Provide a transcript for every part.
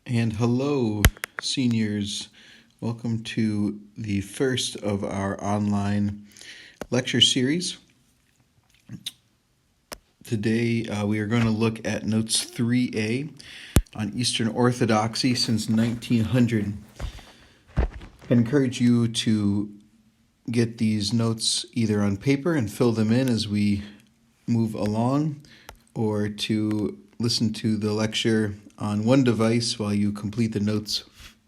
And hello, seniors. Welcome to the first of our online lecture series. Today we are going to look at Notes 3A on Eastern Orthodoxy since 1900. I encourage you to get these notes either on paper and fill them in as we move along, or to listen to the lecture on one device while you complete the notes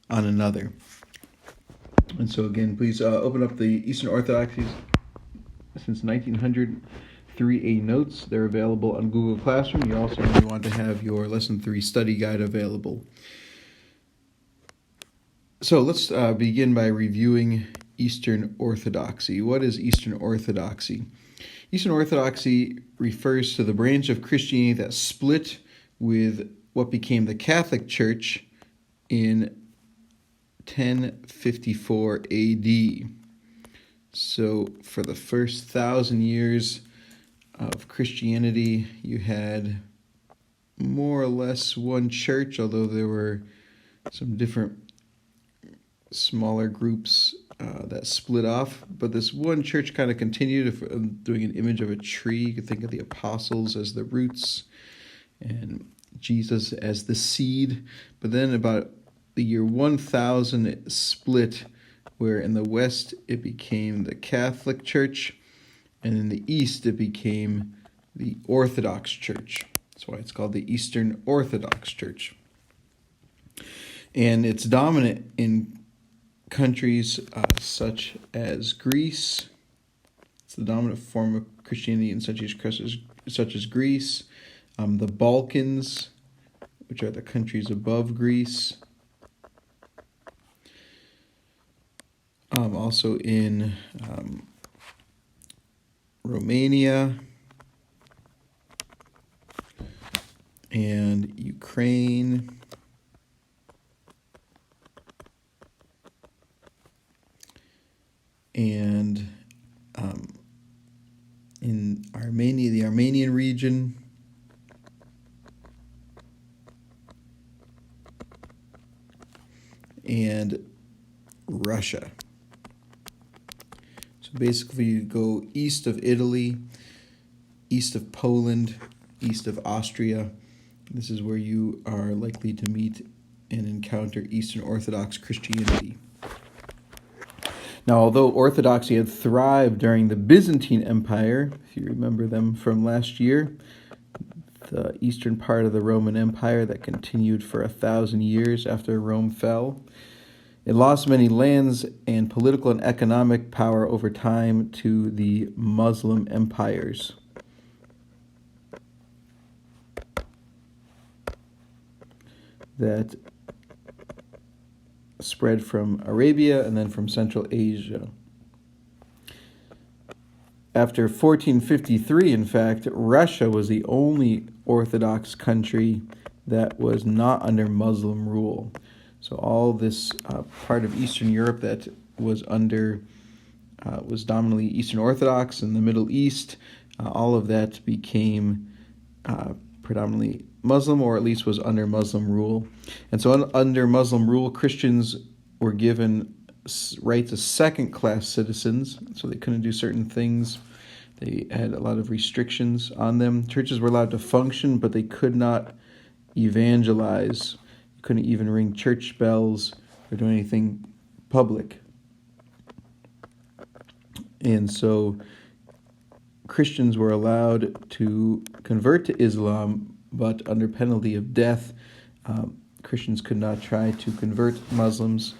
on another. And so again, please open up the Eastern Orthodoxy since 1900 3A notes. They're available on Google Classroom. You also may want to have your Lesson 3 study guide available. So let's begin by reviewing Eastern Orthodoxy. What is Eastern Orthodoxy? Eastern Orthodoxy refers to the branch of Christianity that split with what became the Catholic Church in 1054 AD. So for the first 1,000 years of Christianity, you had more or less one church, although there were some different smaller groups that split off. But this one church kind of continued. If I'm doing an image of a tree, you could think of the apostles as the roots and Jesus as the seed. But then about the year 1000, it split, where in the west it became the Catholic Church, and in the east it became the Orthodox Church. That's why it's called the Eastern Orthodox Church. And it's dominant in countries such as Greece. It's the dominant form of Christianity in such as Greece, the Balkans, which are the countries above Greece, also in Romania and Ukraine, and in Armenia, the Armenian region, and Russia. So basically you go east of Italy, east of Poland, east of Austria. This is where you are likely to meet and encounter Eastern Orthodox Christianity. Now, although Orthodoxy had thrived during the Byzantine Empire, if you remember them from last year, the eastern part of the Roman Empire that continued for 1,000 years after Rome fell, it lost many lands and political and economic power over time to the Muslim empires. That spread from Arabia and then from Central Asia. After 1453, in fact, Russia was the only Orthodox country that was not under Muslim rule. So all this part of Eastern Europe that was was dominantly Eastern Orthodox, in the Middle East, all of that became predominantly Muslim, or at least was under Muslim rule. And so under Muslim rule, Christians were given rights as second-class citizens, so they couldn't do certain things. They had a lot of restrictions on them. Churches were allowed to function, but they could not evangelize. You couldn't even ring church bells or do anything public. And so Christians were allowed to convert to Islam, but under penalty of death. Christians could not try to convert Muslims,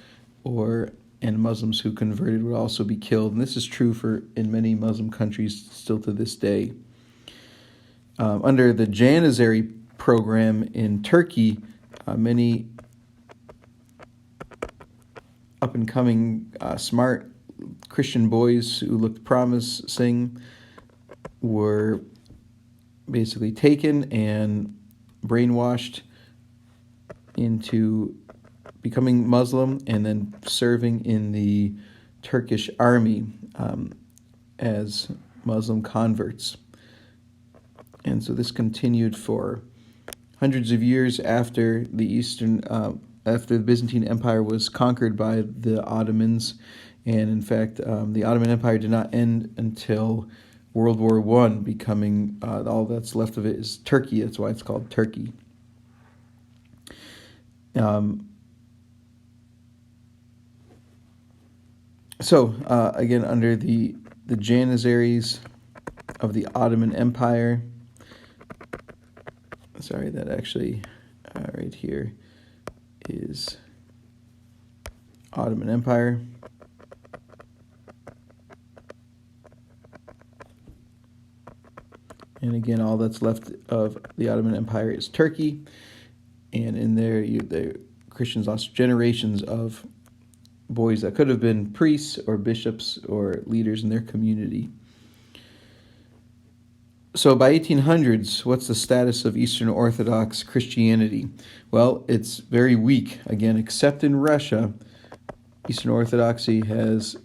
and Muslims who converted would also be killed. And this is true in many Muslim countries still to this day. Under the Janizary program in Turkey, many up-and-coming smart Christian boys who looked promising were basically taken and brainwashed into becoming Muslim and then serving in the Turkish army as Muslim converts. And so this continued for hundreds of years after the Eastern after the Byzantine Empire was conquered by the Ottomans. And in fact, the Ottoman Empire did not end until World War I, becoming all that's left of it is Turkey. That's why it's called Turkey. Again, under the Janissaries of the Ottoman Empire, sorry, that actually right here is Ottoman Empire. And again, all that's left of the Ottoman Empire is Turkey. And in there, the Christians lost generations of boys that could have been priests or bishops or leaders in their community. So by 1800s, what's the status of Eastern Orthodox Christianity? Well, it's very weak. Again, except in Russia, Eastern Orthodoxy has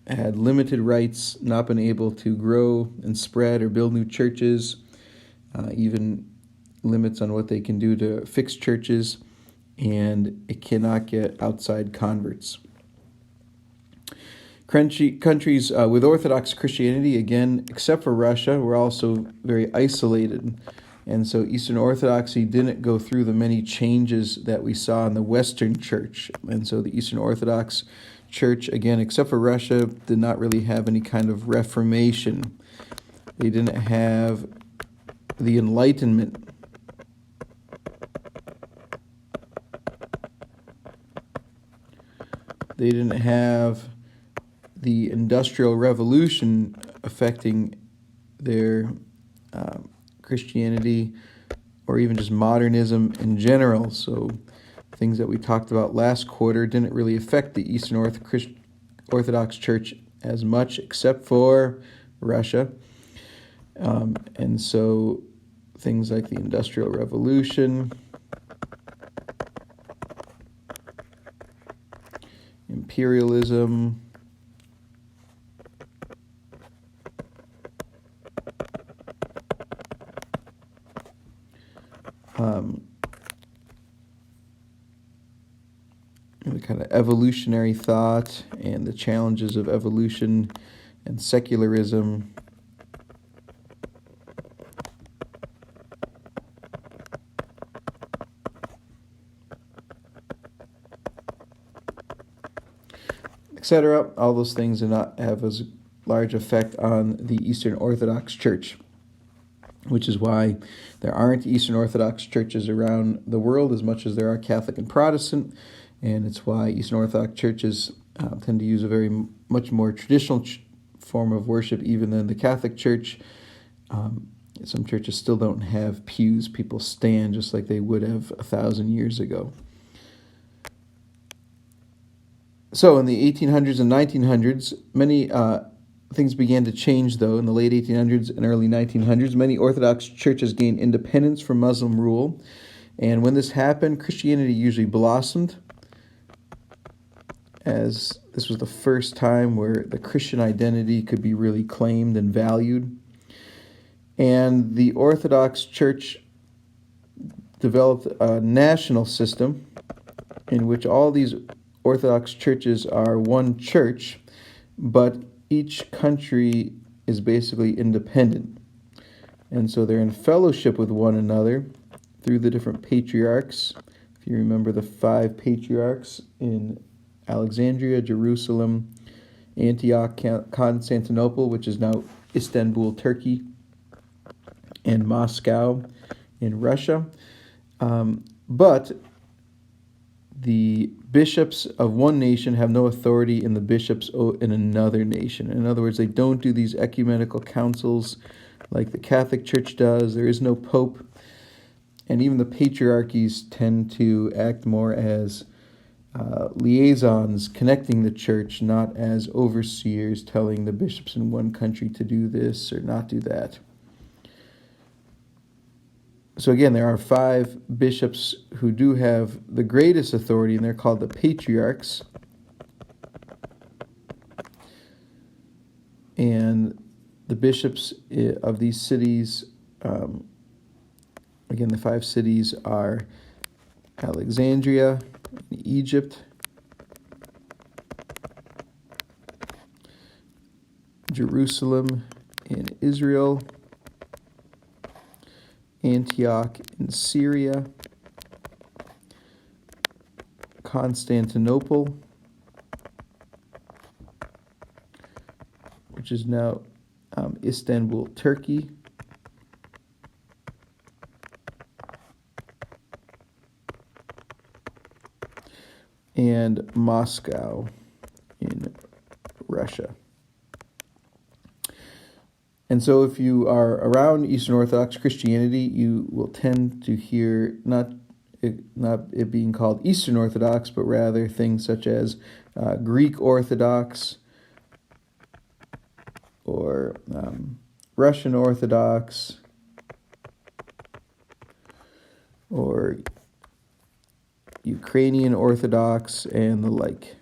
had limited rights, not been able to grow and spread or build new churches, even limits on what they can do to fix churches, and it cannot get outside converts. Countries with Orthodox Christianity, again, except for Russia, were also very isolated. And so Eastern Orthodoxy didn't go through the many changes that we saw in the Western Church. And so the Eastern Orthodox Church, again, except for Russia, did not really have any kind of reformation. They didn't have the Enlightenment. They didn't have the Industrial Revolution affecting their Christianity, or even just modernism in general. So things that we talked about last quarter didn't really affect the Eastern Orthodox Church as much, except for Russia. And so things like the Industrial Revolution, imperialism, the kind of evolutionary thought and the challenges of evolution and secularism. Etc. All those things do not have as large effect on the Eastern Orthodox Church, which is why there aren't Eastern Orthodox churches around the world as much as there are Catholic and Protestant, and it's why Eastern Orthodox churches tend to use a much more traditional form of worship even than the Catholic Church. Some churches still don't have pews. People stand just like they would have 1,000 years ago. So in the 1800s and 1900s, many things began to change, though. In the late 1800s and early 1900s, many Orthodox churches gained independence from Muslim rule. And when this happened, Christianity usually blossomed, as this was the first time where the Christian identity could be really claimed and valued. And the Orthodox Church developed a national system in which all these Orthodox churches are one church, but each country is basically independent. And so they're in fellowship with one another through the different patriarchs. If you remember the 5 patriarchs in Alexandria, Jerusalem, Antioch, Constantinople, which is now Istanbul, Turkey, and Moscow in Russia. But the bishops of one nation have no authority in the bishops in another nation. In other words, they don't do these ecumenical councils like the Catholic Church does. There is no pope. And even the patriarchies tend to act more as liaisons connecting the church, not as overseers telling the bishops in one country to do this or not do that. So again, there are 5 bishops who do have the greatest authority, and they're called the patriarchs. And the bishops of these cities, again, the 5 cities are Alexandria in Egypt, Jerusalem in Israel, Antioch in Syria, Constantinople, which is now Istanbul, Turkey, and Moscow in Russia. And so if you are around Eastern Orthodox Christianity, you will tend to hear not it being called Eastern Orthodox, but rather things such as Greek Orthodox or Russian Orthodox or Ukrainian Orthodox and the like.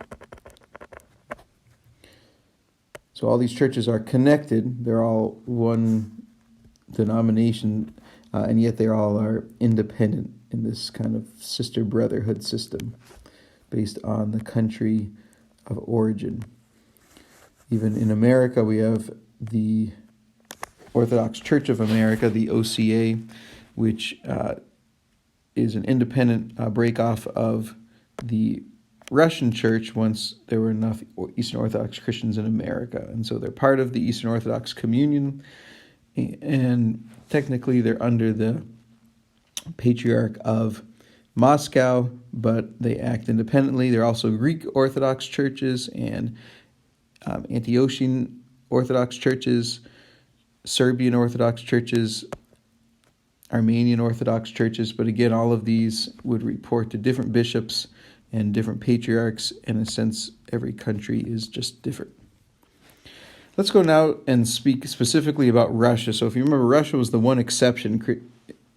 So all these churches are connected. They're all one denomination, and yet they all are independent in this kind of sister brotherhood system based on the country of origin. Even in America, we have the Orthodox Church of America, the OCA, which is an independent break-off of the Russian Church once there were enough Eastern Orthodox Christians in America. And so they're part of the Eastern Orthodox Communion, and technically they're under the Patriarch of Moscow, but they act independently. There are also Greek Orthodox churches and Antiochian Orthodox churches, Serbian Orthodox churches, Armenian Orthodox churches, but again, all of these would report to different bishops and different patriarchs. In a sense, every country is just different. Let's go now and speak specifically about Russia. So if you remember, Russia was the one exception.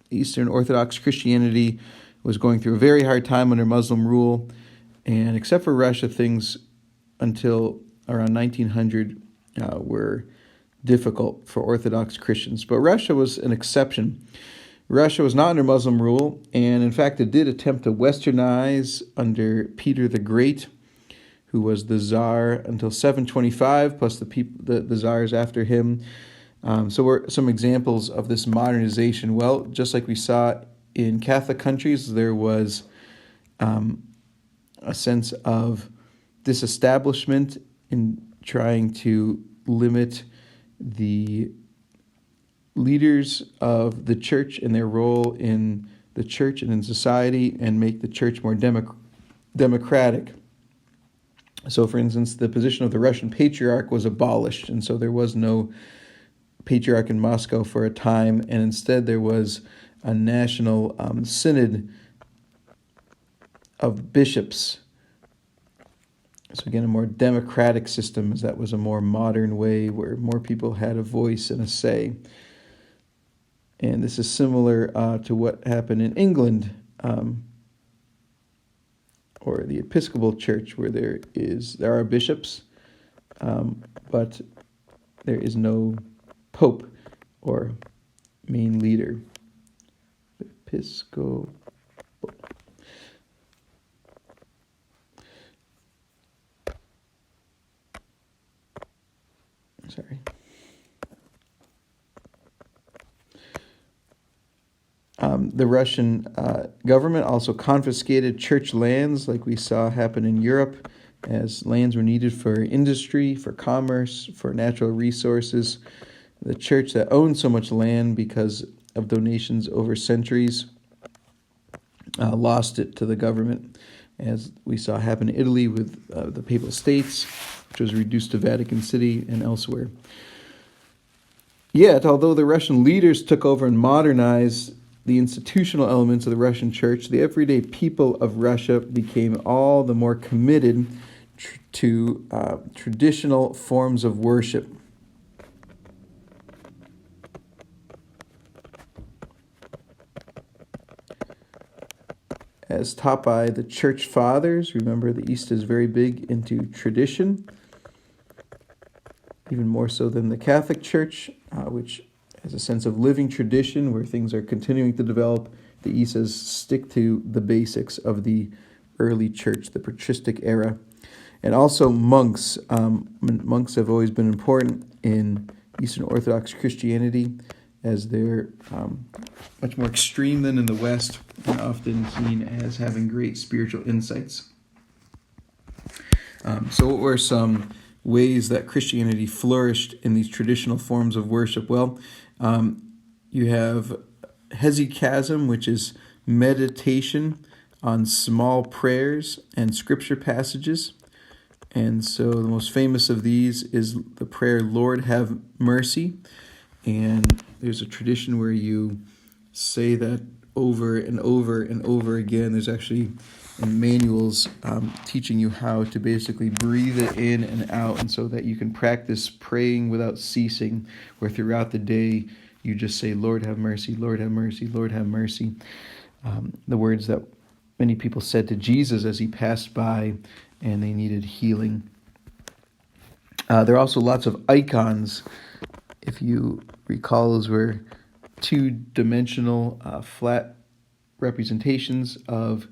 Eastern Orthodox Christianity was going through a very hard time under Muslim rule, and except for Russia, things until around 1900 were difficult for Orthodox Christians. But Russia was an exception. Russia was not under Muslim rule, and in fact it did attempt to westernize under Peter the Great, who was the Tsar until 725, plus the Tsars after him. So were some examples of this modernization. Well, just like we saw in Catholic countries, there was a sense of disestablishment in trying to limit the leaders of the church and their role in the church and in society, and make the church more democratic. So, for instance, the position of the Russian Patriarch was abolished, and so there was no Patriarch in Moscow for a time, and instead there was a national synod of bishops. So again, a more democratic system, as that was a more modern way where more people had a voice and a say. And this is similar to what happened in England, or the Episcopal Church, where there are bishops, but there is no pope or main leader. Episcopal. Sorry. The Russian government also confiscated church lands, like we saw happen in Europe, as lands were needed for industry, for commerce, for natural resources. The church that owned so much land because of donations over centuries lost it to the government, as we saw happen in Italy with the Papal States, which was reduced to Vatican City and elsewhere. Yet, although the Russian leaders took over and modernized the institutional elements of the Russian church, the everyday people of Russia became all the more committed to traditional forms of worship. As taught by the church fathers, remember the East is very big into tradition, even more so than the Catholic Church, which has a sense of living tradition where things are continuing to develop the East says stick to the basics of the early church, the patristic era. And also monks. Monks have always been important in Eastern Orthodox Christianity, as they're much more extreme than in the West, and often seen as having great spiritual insights. So what were some ways that Christianity flourished in these traditional forms of worship? Well, you have hesychasm, which is meditation on small prayers and scripture passages. And so the most famous of these is the prayer, Lord, have mercy. And there's a tradition where you say that over and over and over again. There's actually manuals teaching you how to basically breathe it in and out, and so that you can practice praying without ceasing, where throughout the day you just say, Lord, have mercy, Lord, have mercy, Lord, have mercy. The words that many people said to Jesus as he passed by and they needed healing. There are also lots of icons. If you recall, those were two-dimensional flat representations of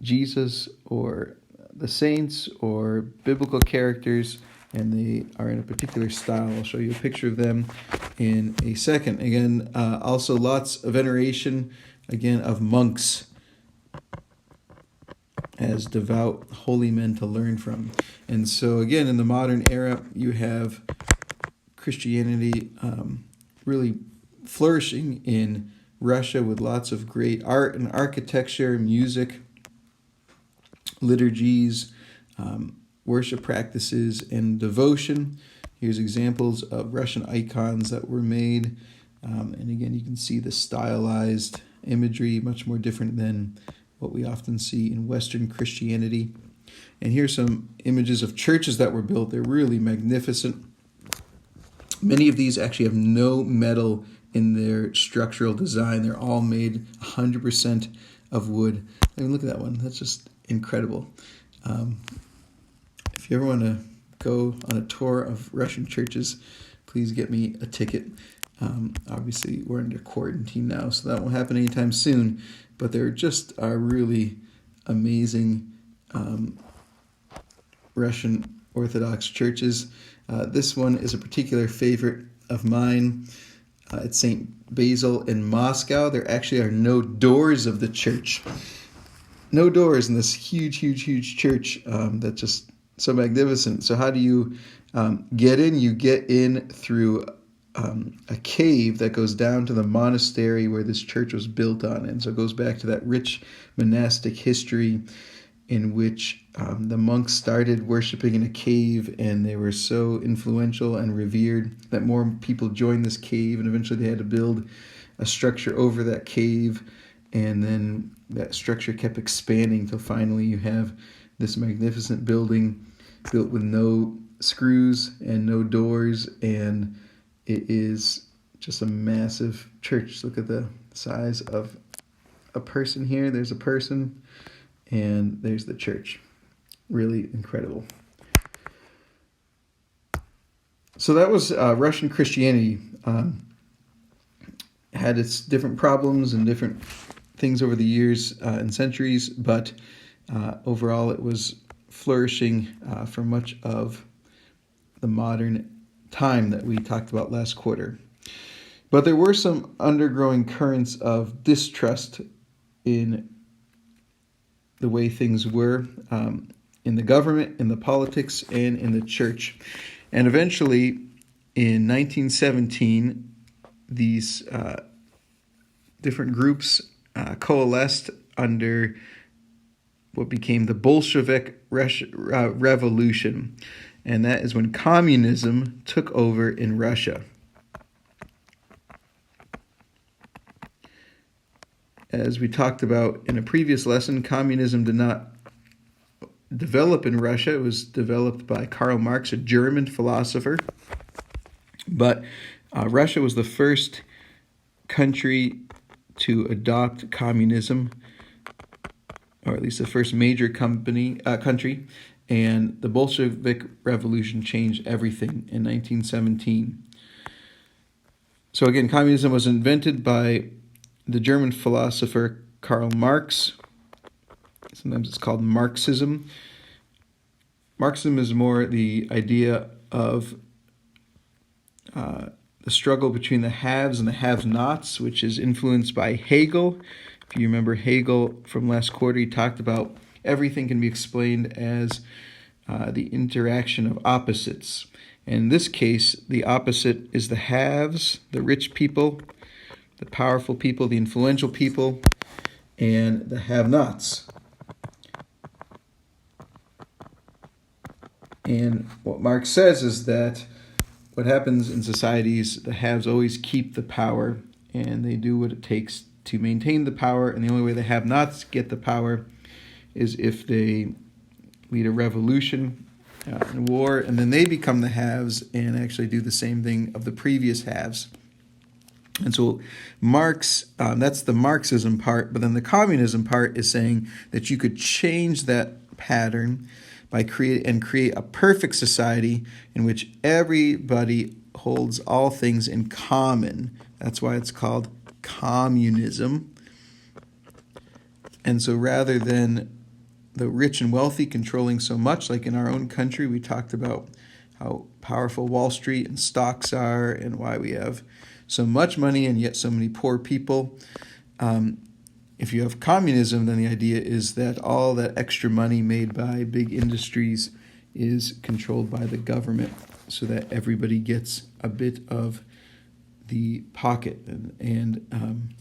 Jesus or the saints or biblical characters, and they are in a particular style. I'll show you a picture of them in a second. Again, also lots of veneration, again, of monks as devout holy men to learn from. And so again, in the modern era, you have Christianity really flourishing in Russia with lots of great art and architecture, music, liturgies, worship practices, and devotion. Here's examples of Russian icons that were made. And again, you can see the stylized imagery, much more different than what we often see in Western Christianity. And here's some images of churches that were built. They're really magnificent. Many of these actually have no metal in their structural design. They're all made 100% of wood. I mean, look at that one. That's just incredible. If you ever want to go on a tour of Russian churches, please get me a ticket. Obviously, we're under quarantine now, so that won't happen anytime soon. But there just are really amazing Russian Orthodox churches. This one is a particular favorite of mine. It's St. Basil in Moscow. There actually are no doors of the church. No doors in this huge church that's just so magnificent. So how do you get in? You get in through a cave that goes down to the monastery where this church was built on. And so it goes back to that rich monastic history in which the monks started worshiping in a cave, and they were so influential and revered that more people joined this cave, and eventually they had to build a structure over that cave, and then that structure kept expanding till finally you have this magnificent building built with no screws and no doors, and it is just a massive church. Look at the size of a person here. There's a person, and there's the church. Really incredible. So that was Russian Christianity. Had its different problems and different things over the years and centuries, but overall it was flourishing for much of the modern time that we talked about last quarter. But there were some undergrowing currents of distrust in the way things were in the government, in the politics, and in the church. And eventually, in 1917, these different groups coalesced under what became the Bolshevik Revolution. And that is when communism took over in Russia. As we talked about in a previous lesson, communism did not develop in Russia. It was developed by Karl Marx, a German philosopher. But Russia was the first country to adopt communism, or at least the first major country. And the Bolshevik Revolution changed everything in 1917. So again, communism was invented by the German philosopher Karl Marx. Sometimes it's called Marxism. Marxism is more the idea of the struggle between the haves and the have-nots, which is influenced by Hegel. If you remember Hegel from last quarter, he talked about everything can be explained as the interaction of opposites. In this case, the opposite is the haves, the rich people, the powerful people, the influential people, and the have-nots. And what Marx says is that what happens in societies, the haves always keep the power, and they do what it takes to maintain the power, and the only way the have-nots get the power is if they lead a revolution and war, and then they become the haves and actually do the same thing of the previous haves. And so Marx, that's the Marxism part, but then the communism part is saying that you could change that pattern by create a perfect society in which everybody holds all things in common. That's why it's called communism. And so rather than the rich and wealthy controlling so much, like in our own country, we talked about how powerful Wall Street and stocks are and why we have so much money and yet so many poor people. If you have communism, then the idea is that all that extra money made by big industries is controlled by the government so that everybody gets a bit of the pocket. And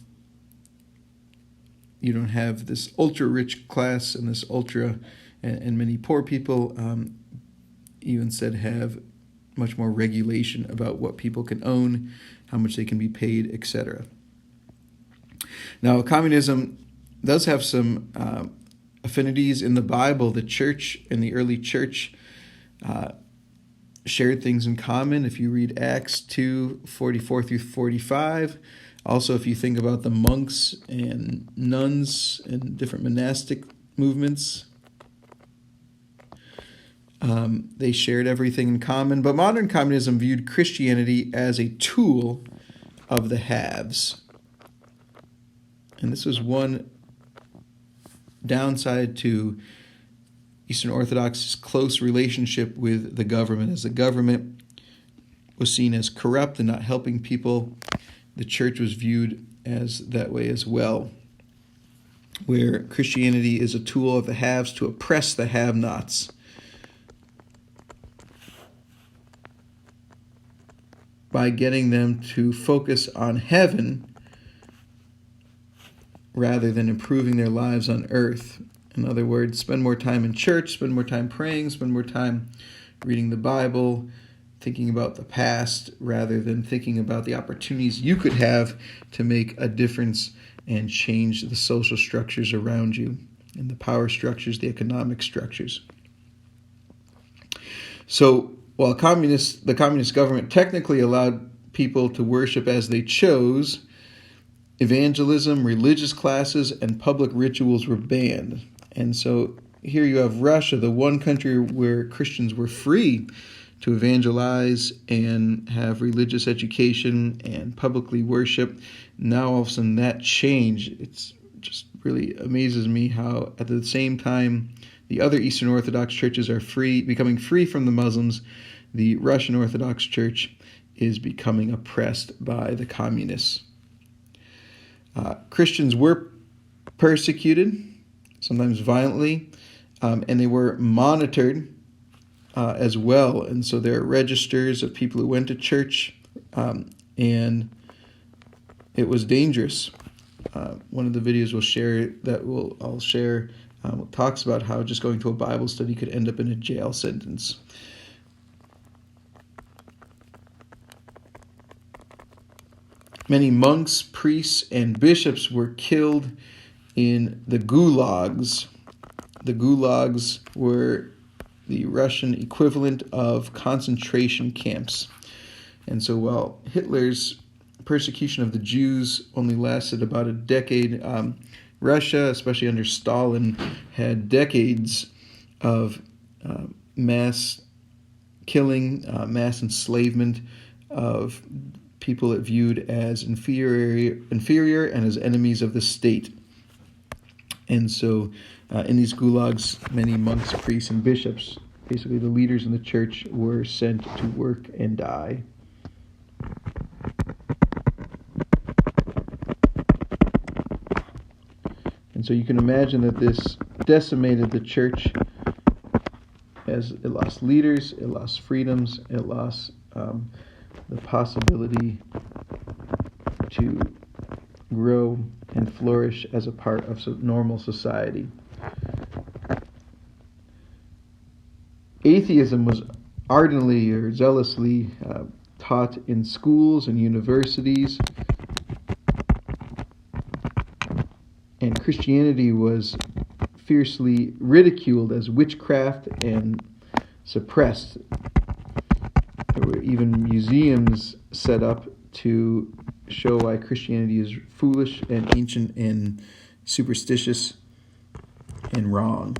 you don't have this ultra-rich class and this and many poor people. You instead have much more regulation about what people can own, how much they can be paid, etc. Now, communism does have some affinities in the Bible. The church and the early church shared things in common. If you read Acts 2:44 through 45, also if you think about the monks and nuns and different monastic movements, they shared everything in common. But modern communism viewed Christianity as a tool of the haves. And this was one downside to Eastern Orthodox's close relationship with the government. As the government was seen as corrupt and not helping people, the church was viewed as that way as well, where Christianity is a tool of the haves to oppress the have-nots. By getting them to focus on heaven rather than improving their lives on earth. In other words, spend more time in church, spend more time praying, spend more time reading the Bible, thinking about the past, rather than thinking about the opportunities you could have to make a difference and change the social structures around you, and the power structures, the economic structures. So, while the communist government technically allowed people to worship as they chose, evangelism, religious classes, and public rituals were banned. And so here you have Russia, the one country where Christians were free to evangelize and have religious education and publicly worship. Now all of a sudden that changed. It's just really amazes me how at the same time the other Eastern Orthodox churches are becoming free from the Muslims, the Russian Orthodox Church is becoming oppressed by the communists. Christians were persecuted, sometimes violently, and they were monitored as well. And so there are registers of people who went to church, and it was dangerous. One of the videos I'll share talks about how just going to a Bible study could end up in a jail sentence. Many monks, priests, and bishops were killed in the gulags. The gulags were the Russian equivalent of concentration camps. And so while Hitler's persecution of the Jews only lasted about a decade, Russia, especially under Stalin, had decades of mass killing, mass enslavement of people it viewed as inferior and as enemies of the state. And so in these gulags, many monks, priests, and bishops, basically the leaders in the church, were sent to work and die. And so you can imagine that this decimated the church, as it lost leaders, it lost freedoms, it lost the possibility to grow and flourish as a part of normal society. Atheism was ardently or zealously taught in schools and universities, and Christianity was fiercely ridiculed as witchcraft and suppressed. There were even museums set up to show why Christianity is foolish and ancient and superstitious and wrong.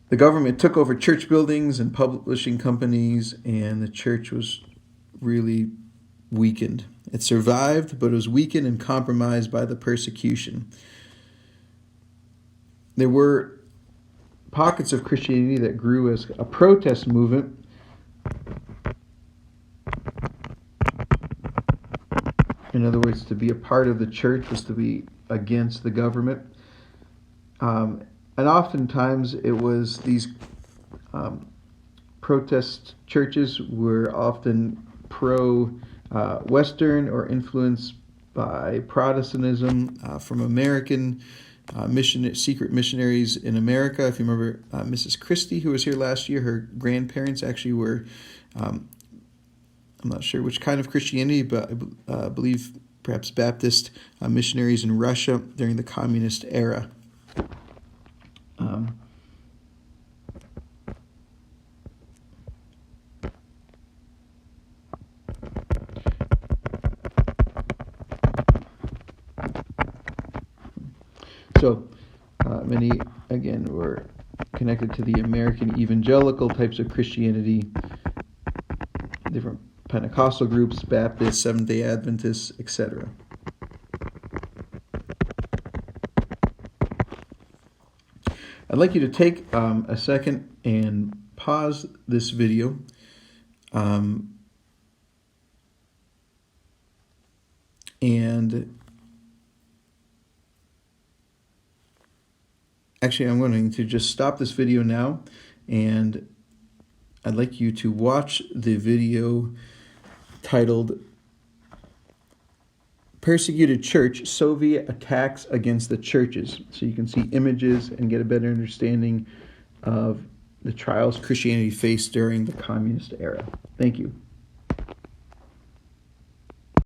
The government took over church buildings and publishing companies, and the church was really weakened. It survived, but it was weakened and compromised by the persecution. There were pockets of Christianity that grew as a protest movement. In other words, to be a part of the church was to be against the government. And oftentimes it was these protest churches were often pro-Western or influenced by Protestantism from American secret missionaries in America. If you remember Mrs. Christie, who was here last year, her grandparents actually were, I'm not sure which kind of Christianity, but I believe perhaps Baptist missionaries in Russia during the communist era. So many, again, were connected to the American evangelical types of Christianity, different Pentecostal groups, Baptists, Seventh-day Adventists, etc. I'd like you to take a second and pause this video. And actually, I'm going to just stop this video now, and I'd like you to watch the video titled Persecuted Church, Soviet Attacks Against the Churches. So you can see images and get a better understanding of the trials Christianity faced during the communist era. Thank you.